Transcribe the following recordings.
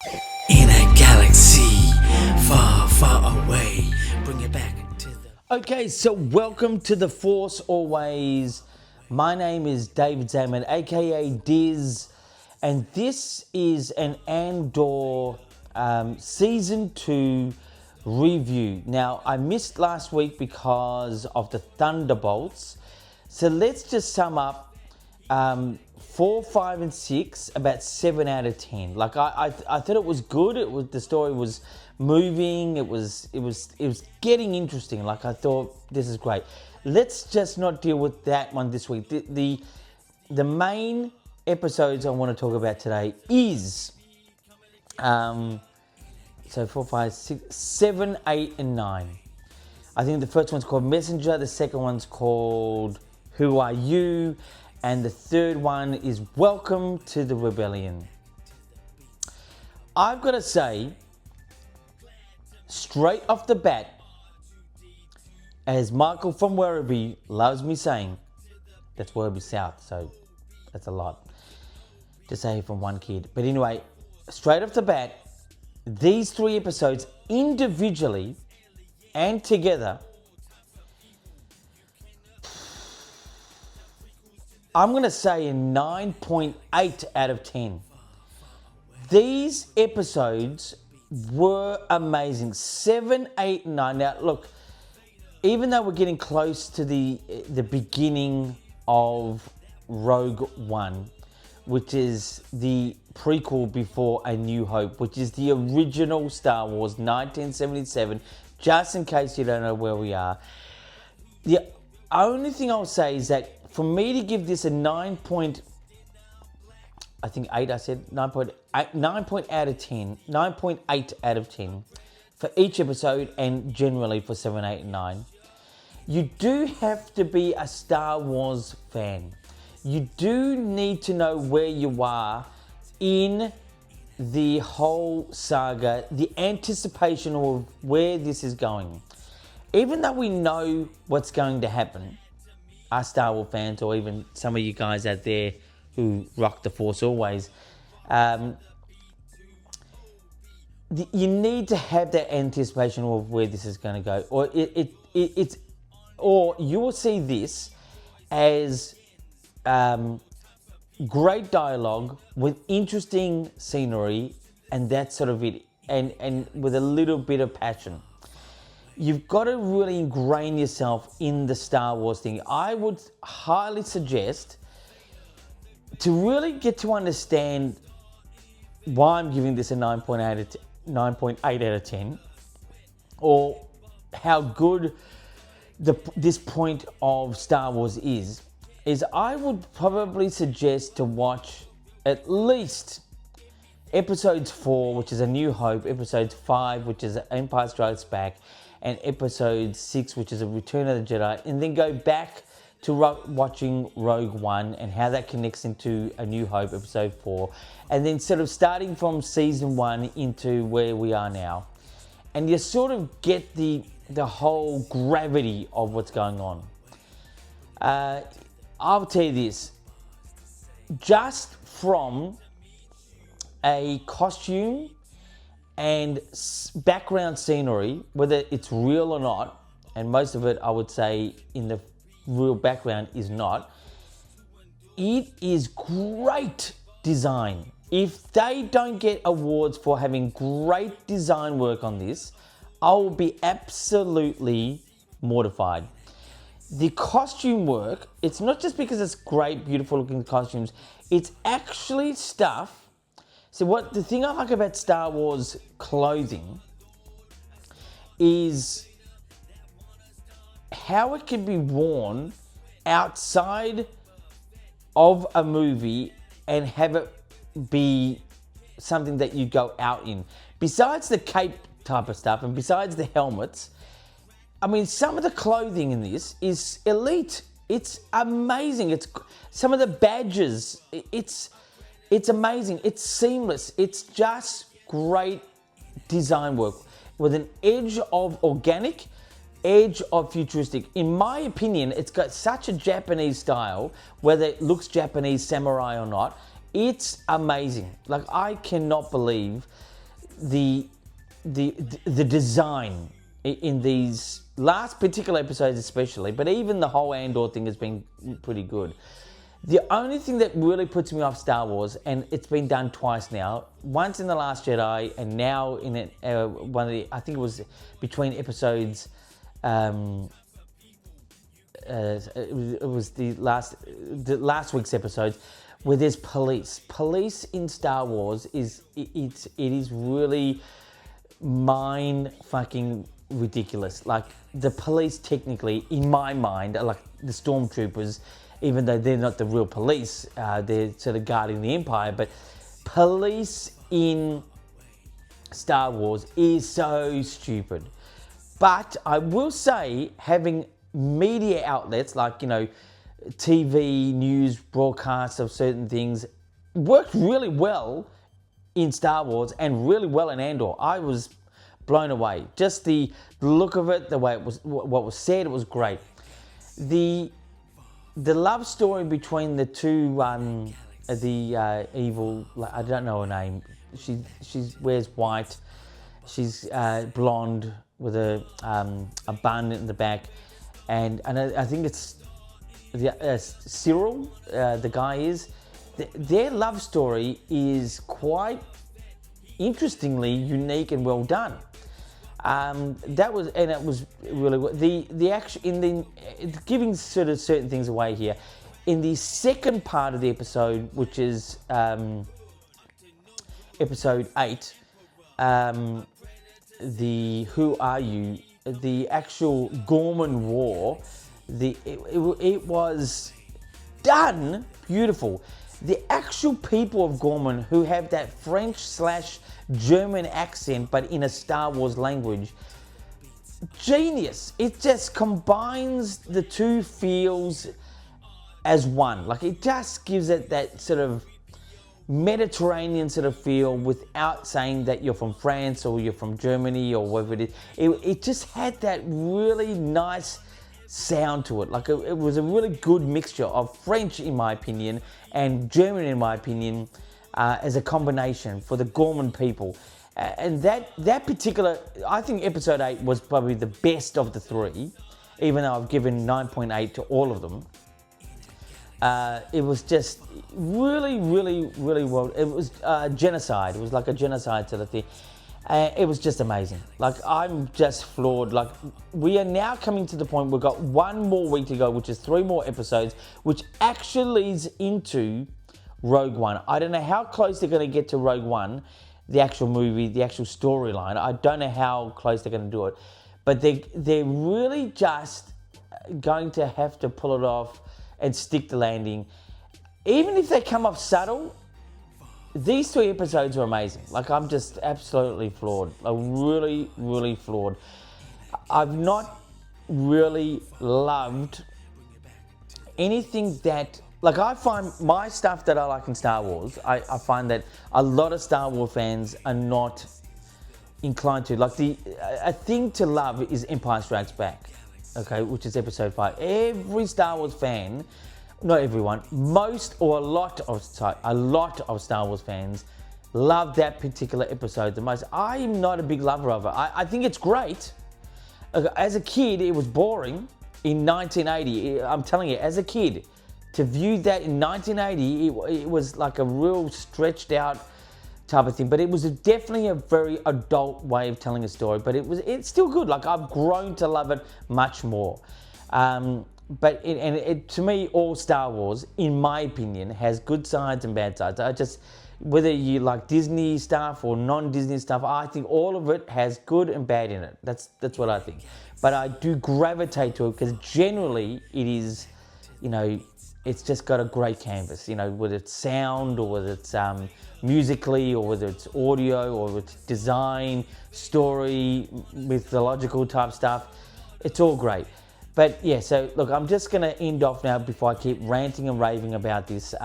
In a galaxy far, far away, bring it back to the... Okay, so welcome to The Force Always. My name is David Zaman, aka Diz, and this is an Andor Season 2 review. Now, I missed last week because of the Thunderbolts, so let's just sum up 4, 5, and 6, about 7 out of 10. Like I thought it was good. The story was moving. It was getting interesting. Like I thought, this is great. Let's just not deal with that one this week. The main episodes I want to talk about today is so 4, 5, 6, 7, 8, and 9. I think the first one's called Messenger. The second one's called Who Are You? And the third one is Welcome to the Rebellion. I've got to say, straight off the bat, as Michael from Werribee loves me saying, that's Werribee South, so that's a lot to say from one kid. But anyway, straight off the bat, these 3 episodes individually and together, I'm going to say a 9.8 out of 10. These episodes were amazing. 7, 8, 9. Now, look, even though we're getting close to the beginning of Rogue One, which is the prequel before A New Hope, which is the original Star Wars, 1977, just in case you don't know where we are. The only thing I'll say is that for me to give this a 9.8 out of 10, 9.8 out of 10 for each episode and generally for 7, 8, and 9, you do have to be a Star Wars fan. You do need to know where you are in the whole saga, the anticipation of where this is going. Even though we know what's going to happen, us Star Wars fans, or even some of you guys out there who rock the Force always, you need to have that anticipation of where this is going to go, or or you will see this as great dialogue with interesting scenery, and that's sort of it, and with a little bit of passion. You've got to really ingrain yourself in the Star Wars thing. I would highly suggest, to really get to understand why I'm giving this a 9.8 out of 10, or how good this point of Star Wars is I would probably suggest to watch at least episodes 4, which is A New Hope, episodes 5, which is Empire Strikes Back, and episode 6, which is A Return of the Jedi, and then go back to watching Rogue One and how that connects into A New Hope, episode 4, and then sort of starting from season 1 into where we are now. And you sort of get the whole gravity of what's going on. I'll tell you this, just from a costume and background scenery, whether it's real or not, and most of it I would say in the real background is not, it is great design. If they don't get awards for having great design work on this, I will be absolutely mortified. The costume work, it's not just because it's great, beautiful looking costumes, it's actually stuff. So the thing I like about Star Wars clothing is how it can be worn outside of a movie and have it be something that you go out in. Besides the cape type of stuff and besides the helmets, I mean, some of the clothing in this is elite. It's amazing. It's some of the badges. It's amazing. It's seamless. It's just great design work with an edge of organic, edge of futuristic. In my opinion, it's got such a Japanese style, whether it looks Japanese samurai or not. It's amazing. Like, I cannot believe the the design in these last particular episodes especially, but even the whole Andor thing has been pretty good. The only thing that really puts me off Star Wars, and it's been done twice now, once in The Last Jedi and now in one of the, I think it was between episodes, it was the last week's episodes, where there's police. Police in Star Wars it is really mind fucking ridiculous. Like, the police technically, in my mind, are like the stormtroopers, even though they're not the real police. They're sort of guarding the Empire. But police in Star Wars is so stupid. But I will say, having media outlets like, TV, news, broadcasts of certain things worked really well in Star Wars and really well in Andor. I was blown away. Just the look of it, the way it was, what was said, it was great. The love story between the two, the evil, I don't know her name. She wears white. She's blonde with a bun in the back, and I think it's Cyril. The guy is. Their love story is quite interestingly unique and well done. It was really the action in the giving sort of certain things away here. In the second part of the episode, which is episode 8, the Who Are You? The actual Gorman War. It was done beautiful. The actual people of Gorman, who have that French/German accent, but in a Star Wars language, genius. It just combines the two feels as one. Like, it just gives it that sort of Mediterranean sort of feel without saying that you're from France or you're from Germany or whatever it is. It just had that really nice sound to it. Like, it was a really good mixture of French, in my opinion, and German, in my opinion, as a combination for the Gorman people. And that particular, I think episode 8 was probably the best of the three, even though I've given 9.8 to all of them. It was just really, really, really well. It was genocide. It was like a genocide sort of thing. It was just amazing. Like, I'm just floored. Like, we are now coming to the point, we've got one more week to go, which is 3 more episodes, which actually leads into Rogue One. I don't know how close they're going to get to Rogue One, the actual movie, the actual storyline. I don't know how close they're going to do it. But they're really just going to have to pull it off and stick the landing. Even if they come off subtle, these 3 episodes are amazing. Like, I'm just absolutely floored. Like, really, really floored. I've not really loved anything that... Like, I find my stuff that I like in Star Wars, I find that a lot of Star Wars fans are not inclined to. Like, a thing to love is Empire Strikes Back, okay, which is episode 5. Every Star Wars fan, not everyone, most or a lot of Star Wars fans love that particular episode the most. I'm not a big lover of it. I think it's great. As a kid, it was boring in 1980. I'm telling you, as a kid, to view that in 1980, it was like a real stretched out type of thing. But it was definitely a very adult way of telling a story. But it's still good. Like, I've grown to love it much more. But to me, all Star Wars, in my opinion, has good sides and bad sides. Whether you like Disney stuff or non-Disney stuff, I think all of it has good and bad in it. That's what I think. But I do gravitate to it because generally it is, it's just got a great canvas, whether it's sound or whether it's musically or whether it's audio or it's design, story, mythological type stuff. It's all great. But yeah, so look, I'm just going to end off now before I keep ranting and raving about this.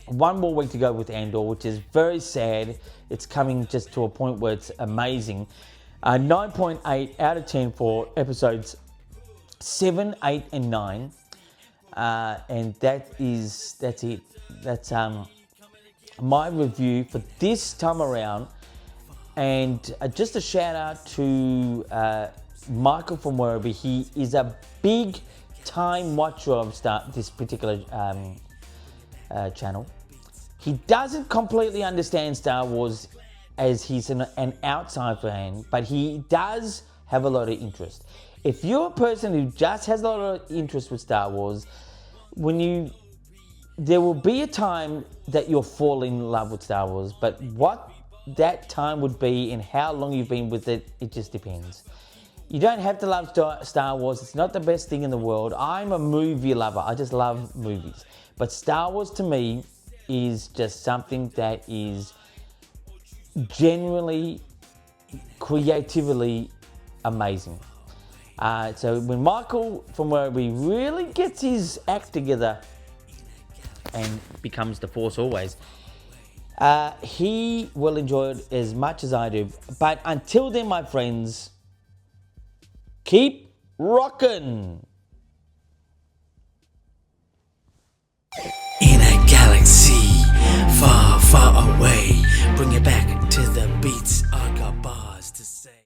One more week to go with Andor, which is very sad. It's coming just to a point where it's amazing. 9.8 out of 10 for episodes 7, 8, and 9. And that's it. That's my review for this time around And just a shout out to Michael from wherever. He is a big time watcher of this particular channel. He doesn't completely understand Star Wars as he's an outside fan, but he does have a lot of interest. If you're a person who just has a lot of interest with Star Wars, there will be a time that you'll fall in love with Star Wars, but what that time would be and how long you've been with it, it just depends. You don't have to love Star Wars. It's not the best thing in the world. I'm a movie lover. I just love movies. But Star Wars to me is just something that is genuinely, creatively amazing. So when Michael from where he really gets his act together and becomes the Force always, he will enjoy it as much as I do. But until then, my friends, keep rocking.